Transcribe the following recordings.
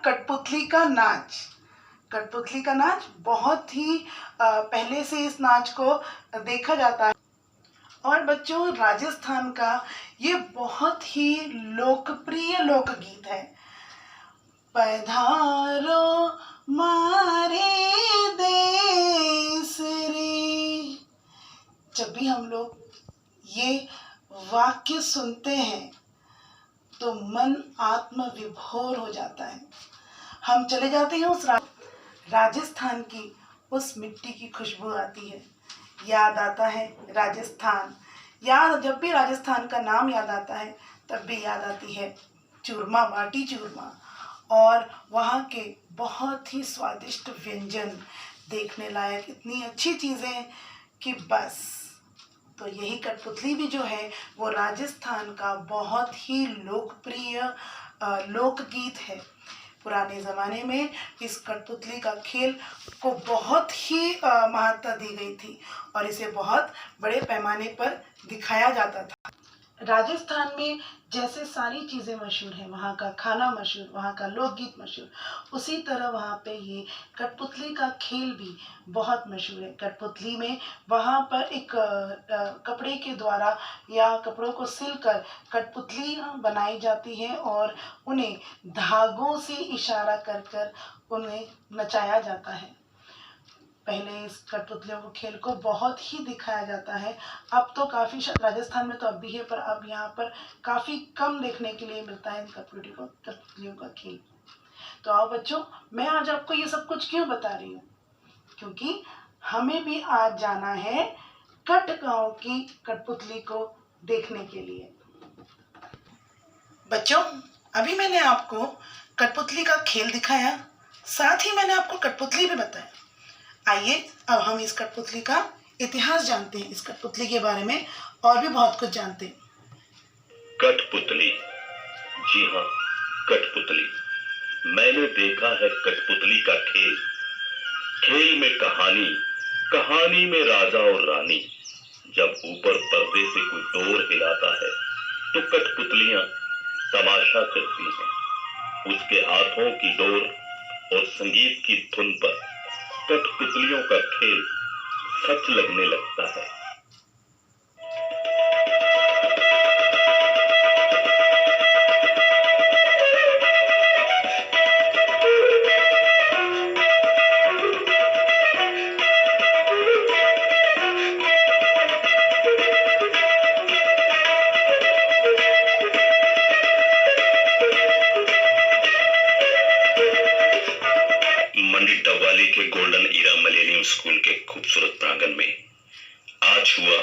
कठपुतली का नाच। कठपुतली का नाच बहुत ही पहले से इस नाच को देखा जाता है। और बच्चों, राजस्थान का ये बहुत ही लोकप्रिय लोकगीत है। पधारो मारे देश रे। जब भी हम लोग ये वाक्य सुनते हैं तो मन आत्म विभोर हो जाता है। हम चले जाते हैं उस राजस्थान की उस मिट्टी की खुशबू आती है, याद आता है राजस्थान। याद जब भी राजस्थान का नाम याद आता है तब भी याद आती है चूरमा, बाटी चूरमा और वहाँ के बहुत ही स्वादिष्ट व्यंजन, देखने लायक इतनी अच्छी चीज़ें कि बस। तो यही कठपुतली भी जो है वो राजस्थान का बहुत ही लोकप्रिय लोकगीत है। पुराने ज़माने में इस कठपुतली का खेल को बहुत ही महत्ता दी गई थी और इसे बहुत बड़े पैमाने पर दिखाया जाता था। राजस्थान में जैसे सारी चीज़ें मशहूर हैं, वहाँ का खाना मशहूर, वहाँ का लोकगीत मशहूर, उसी तरह वहाँ पे ये कठपुतली का खेल भी बहुत मशहूर है। कठपुतली में वहाँ पर एक कपड़े के द्वारा या कपड़ों को सिलकर कठपुतली बनाई जाती है और उन्हें धागों से इशारा कर कर उन्हें नचाया जाता है। पहले इस कठपुतलियों को खेल को बहुत ही दिखाया जाता है। अब तो काफ़ी, राजस्थान में तो अब भी है, पर अब यहाँ पर काफ़ी कम देखने के लिए मिलता है कठपुतलियों का खेल। तो आओ बच्चों, मैं आज आपको ये सब कुछ क्यों बता रही हूँ, क्योंकि हमें भी आज जाना है कट गाँव की कठपुतली को देखने के लिए। बच्चों, अभी मैंने आपको कठपुतली का खेल दिखाया, साथ ही मैंने आपको कठपुतली भी बताया। आइए अब हम इस कठपुतली का इतिहास जानते हैं, इस कठपुतली के बारे में और भी बहुत कुछ जानते हैं। कठपुतली, जी हाँ, कठपुतली। मैंने देखा है कठपुतली का खेल। खेल में कहानी, कहानी में राजा और रानी। जब ऊपर पर्दे से कोई डोर हिलाता है तो कठपुतलियां तमाशा करती हैं। उसके हाथों की डोर और संगीत की धुन पर कठपुतलियों का खेल सच लगने लगता है। के गोल्डन ईरा मिलेनियम स्कूल के खूबसूरत प्रांगण में आज हुआ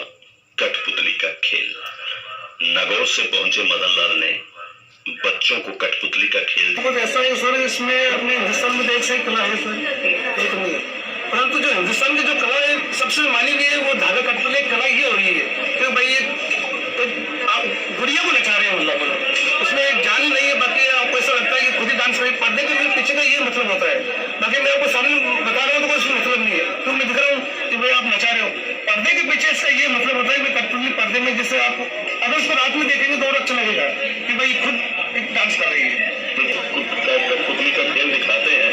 कठपुतली का खेल। नगौर से पहुंचे मदन लाल ने बच्चों को कठपुतली का खेल ऐसा है सर, इसमें अपने हिंदुस्तान में देख से कला है सर, एक नहीं है, परंतु जो हिंदुस्तान की जो कला है सबसे मानी गई है वो धागा कठपुतली कला ही हो रही है कि भाई आप गुड़िया को नचा रहे हैं, मतलब उसमें एक जान ही नहीं है। बाकी आपको ऐसा लगता है कि खुद ही डांस करें, पर्दे के पीछे का ये मतलब होता है। बाकी मैं आपको सामने बता रहा हूँ तो कोई मतलब नहीं है, क्यों मैं दिख रहा हूँ कि भाई आप नचा रहे हो। पर्दे के पीछे इसका ये मतलब होता है कि कठपुतली पर्दे में, जिससे आप अगर उसको रात में देखेंगे तो और अच्छा लगेगा कि भाई खुद एक डांस कर रही है। कठपुतली का खेल दिखाते हैं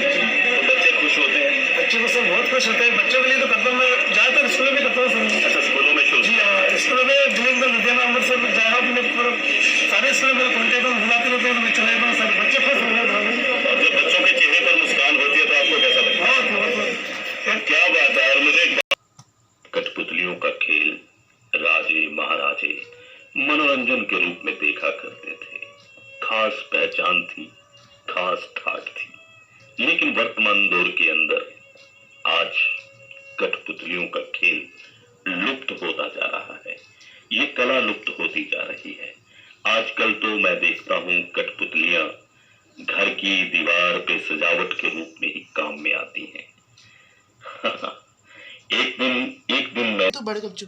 तो बच्चे खुश होते हैं। बच्चे को सब बहुत खुश होते हैं। बच्चों के लिए तो करता हूँ मैं, ज्यादातर स्कूलों में करता हूँ। अच्छा, स्कूलों में? जी हाँ, स्कूलों में लुधियाना, अमृतसर जहाँ अपने सारे स्कूलों में कॉन्टेक्ट बुलाते रहते हैं, मैं चले जाता हूँ। सारे बच्चे खुश हो जाते हैं। और जब बच्चों के चेहरे पर मुस्कान होती है तो आपको कैसा लगता है? क्या बात है। और मुझे कठपुतलियों का खेल राजे महाराजे मनोरंजन के रूप में देखा करते थे। खास पहचान थी, खास ठाट थी। लेकिन वर्तमान दौर के अंदर आज कठपुतलियों का खेल लुप्त होता जा रहा है। ये कला लुप्त होती जा रही है। आजकल तो मैं देखता हूँ कठपुतलियां घर की दीवार पे सजावट के रूप में ही काम में आती हैं। एक दिन मैं तो बड़े गपचू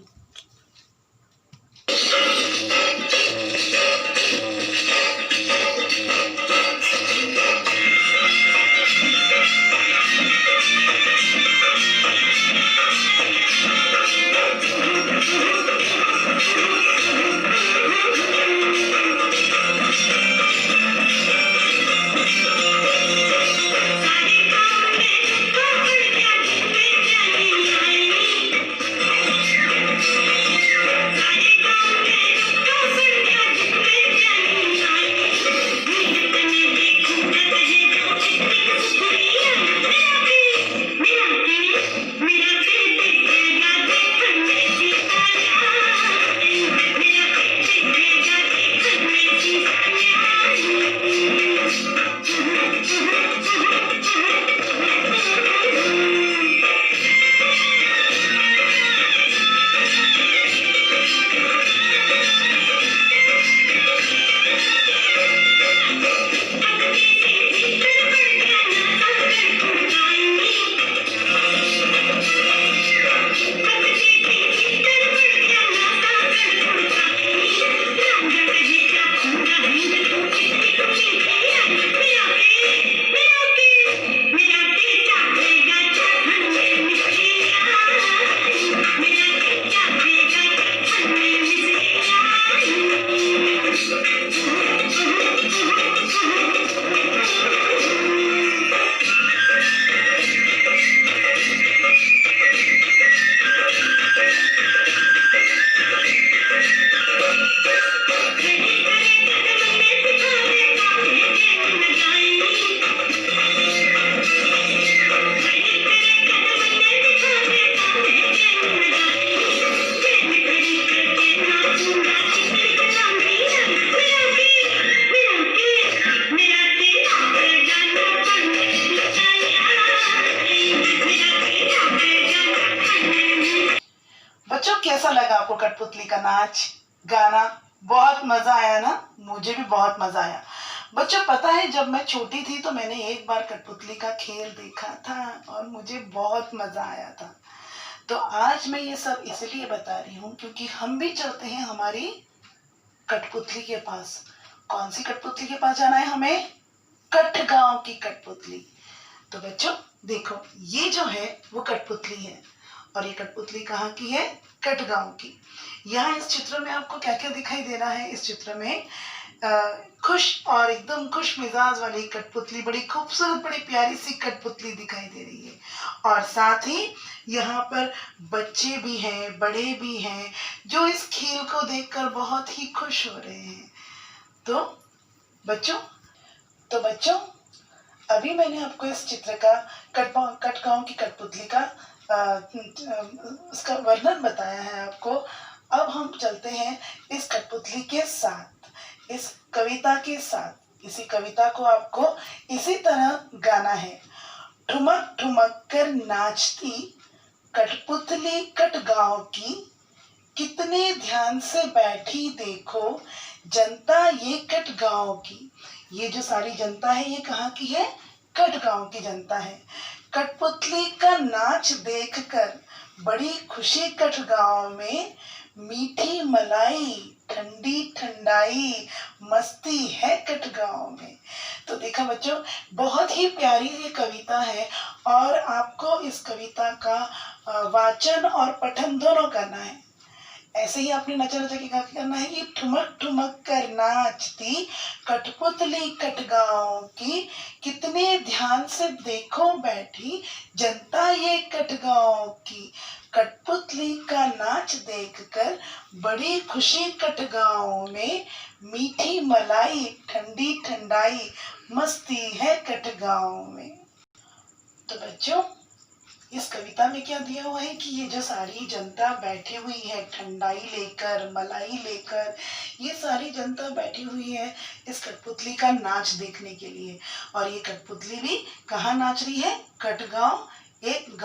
आपको कठपुतली का नाच गाना बहुत मजा आया ना? मुझे भी बहुत मजा आया। बच्चों पता है, जब मैं छोटी थी तो मैंने एक बार कठपुतली का खेल देखा था और मुझे बहुत मजा आया था। तो आज मैं ये सब इसलिए बता रही हूँ क्योंकि हम भी चलते हैं हमारी कठपुतली के पास। कौन सी कठपुतली के पास जाना है हमें? कठगांव की कठपुतली। तो बच्चों देखो, ये जो है वो कठपुतली है और ये कठपुतली कहाँ की है? कठगांव की। यहाँ इस चित्र में आपको क्या क्या दिखाई दे रहा है? इस चित्र में खुश और एकदम खुश मिजाज वाली कठपुतली, बड़ी खूबसूरत बड़ी प्यारी सी कठपुतली दिखाई दे रही है। और साथ ही यहाँ पर बच्चे भी हैं, बड़े भी हैं, जो इस खेल को देखकर बहुत ही खुश हो रहे हैं। तो बच्चों अभी मैंने आपको इस चित्र का कठगांव की कठपुतली का उसका वर्णन बताया है आपको। अब हम चलते हैं इस कठपुतली के साथ, इस कविता के साथ। इसी कविता को आपको इसी तरह गाना है। ठुमक ठुमक कर नाचती कठपुतली कठगांव की, कितने ध्यान से बैठी देखो जनता ये कठगांव की। ये जो सारी जनता है ये कहाँ की है? कठगांव की जनता है। कठपुतली का नाच देखकर बड़ी खुशी कठगांव में, मीठी मलाई ठंडी ठंडाई मस्ती है कठगांव में। तो देखा बच्चों, बहुत ही प्यारी ये कविता है और आपको इस कविता का वाचन और पठन दोनों करना है। ऐसे ही आपने नचा नचा के क्या करना है? ये ठुमक ठुमक कर नाचती कठपुतली कठगांव की, कितने ध्यान से देखो बैठी जनता ये कठगांव की। कठपुतली का नाच देखकर बड़ी खुशी कठगांव में, मीठी मलाई ठंडी ठंडाई मस्ती है कठगांव में। तो बच्चों इस कविता में क्या दिया हुआ है कि ये जो सारी जनता बैठी हुई है ठंडाई लेकर, मलाई लेकर, ये सारी जनता बैठी हुई है इस कठपुतली का नाच देखने के लिए। और ये कठपुतली भी कहाँ नाच रही है? कठगांव, एक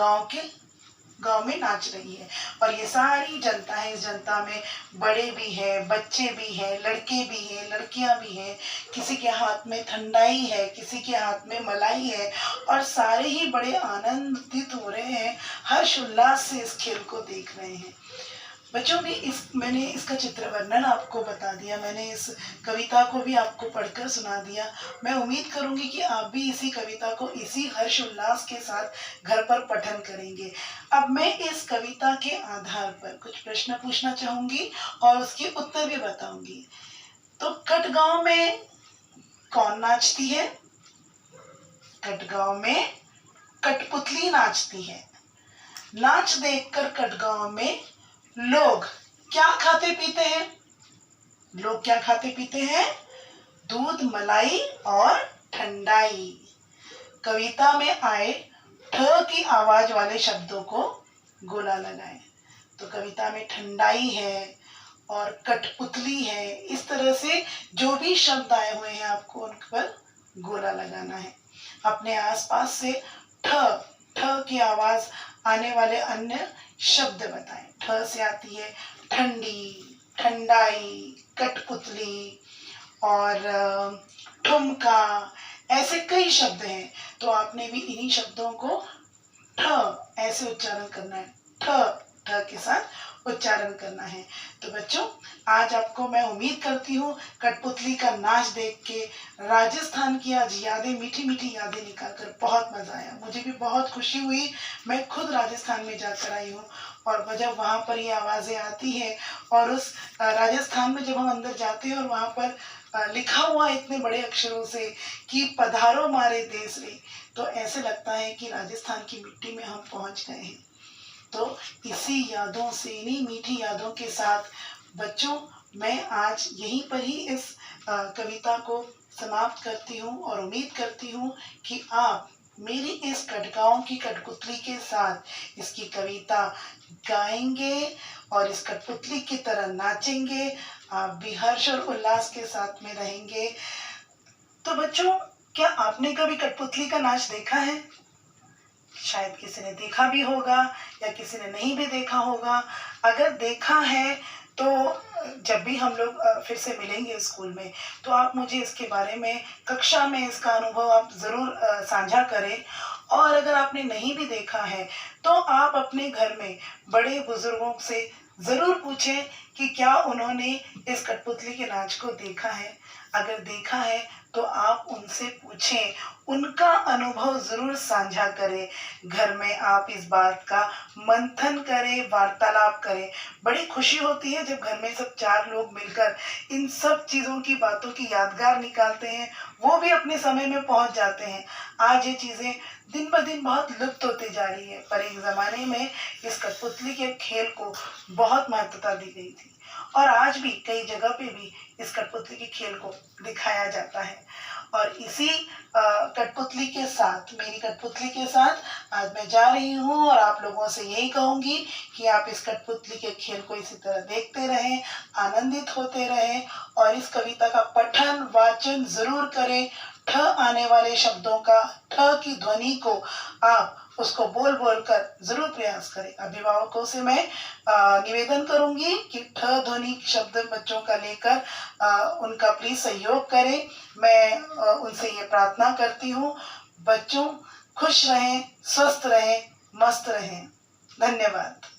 गांव में नाच रही है। और ये सारी जनता है, इस जनता में बड़े भी हैं, बच्चे भी हैं, लड़के भी हैं, लड़कियां भी हैं। किसी के हाथ में ठंडाई है, किसी के हाथ में मलाई है और सारे ही बड़े आनंदित हो रहे हैं, हर्ष उल्लास से इस खेल को देख रहे हैं। बच्चों भी मैंने इसका चित्र वर्णन आपको बता दिया, मैंने इस कविता को भी आपको पढ़कर सुना दिया। मैं उम्मीद करूंगी कि आप भी इसी कविता को इसी हर्ष उल्लास के साथ घर पर पठन करेंगे। अब मैं इस कविता के आधार पर कुछ प्रश्न पूछना चाहूंगी और उसके उत्तर भी बताऊंगी। तो कठगांव में कौन नाचती है? कठगांव में कठपुतली नाचती है। नाच देखकर कठगांव में लोग क्या खाते पीते हैं? लोग क्या खाते पीते हैं? दूध, मलाई और ठंडाई। कविता में आए ठ की आवाज वाले शब्दों को गोला लगाएं। तो कविता में ठंडाई है और कठपुतली है, इस तरह से जो भी शब्द आए हुए हैं आपको उन पर गोला लगाना है। अपने आसपास से ठ की आवाज आने वाले अन्य शब्द बताएं। ठ से आती है ठंडी, ठंडाई, कठपुतली और ठुमका, ऐसे कई शब्द हैं। तो आपने भी इन्हीं शब्दों को ठ ऐसे उच्चारण करना है, ठ के साथ उच्चारण करना है। तो बच्चों आज आपको मैं उम्मीद करती हूँ कठपुतली का नाच देख के राजस्थान की आज यादें, मीठी मीठी यादें निकालकर बहुत मजा आया। मुझे भी बहुत खुशी हुई, मैं खुद राजस्थान में जाकर आई हूँ और जब वहाँ पर ये आवाज़ें आती हैं और उस राजस्थान में जब हम अंदर जाते हैं और वहाँ पर लिखा हुआ इतने बड़े अक्षरों से कि पधारो मारे देश रे, तो ऐसे लगता है कि राजस्थान की मिट्टी में हम पहुँच गए हैं। तो इसी यादों से, इन्हीं मीठी यादों के साथ बच्चों मैं आज यहीं पर ही इस कविता को समाप्त करती हूँ और उम्मीद करती हूँ कि आप मेरी इस कठगांव की कठपुतली के साथ इसकी कविता गाएंगे और इस कठपुतली की तरह नाचेंगे। आप भी हर्ष और उल्लास के साथ में रहेंगे। तो बच्चों क्या आपने कभी कठपुतली का नाच देखा है? शायद किसी ने देखा भी होगा या किसी ने नहीं भी देखा होगा। अगर देखा है तो जब भी हम लोग फिर से मिलेंगे स्कूल में, तो आप मुझे इसके बारे में कक्षा में इसका अनुभव आप ज़रूर साझा करें। और अगर आपने नहीं भी देखा है तो आप अपने घर में बड़े बुजुर्गों से ज़रूर पूछें कि क्या उन्होंने इस कठपुतली के नाच को देखा है। अगर देखा है तो आप उनसे पूछें, उनका अनुभव ज़रूर साझा करें। घर में आप इस बात का मंथन करें, वार्तालाप करें। बड़ी खुशी होती है जब घर में सब 4 लोग मिलकर इन सब चीज़ों की बातों की यादगार निकालते हैं, वो भी अपने समय में पहुंच जाते हैं। आज ये चीज़ें दिन ब दिन बहुत लुप्त होती जा रही है, पर एक ज़माने में इस कठपुतली के खेल को बहुत महत्वता दी गई थी और आज भी कई जगह पे भी इस कठपुतली के खेल को दिखाया जाता है। और इसी कठपुतली के साथ, मेरी कठपुतली के साथ आज मैं जा रही हूँ और आप लोगों से यही कहूँगी कि आप इस कठपुतली के खेल को इसी तरह देखते रहें, आनंदित होते रहें और इस कविता का पठन वाचन ज़रूर करें। ठ आने वाले शब्दों का, ठ की ध्वनि को आप उसको बोल बोल कर जरूर प्रयास करें। अभिभावकों से मैं निवेदन करूंगी कि ठ ध्वनि शब्द बच्चों का लेकर उनका प्लीज सहयोग करें। मैं उनसे ये प्रार्थना करती हूँ। बच्चों खुश रहें, स्वस्थ रहें, मस्त रहें। धन्यवाद।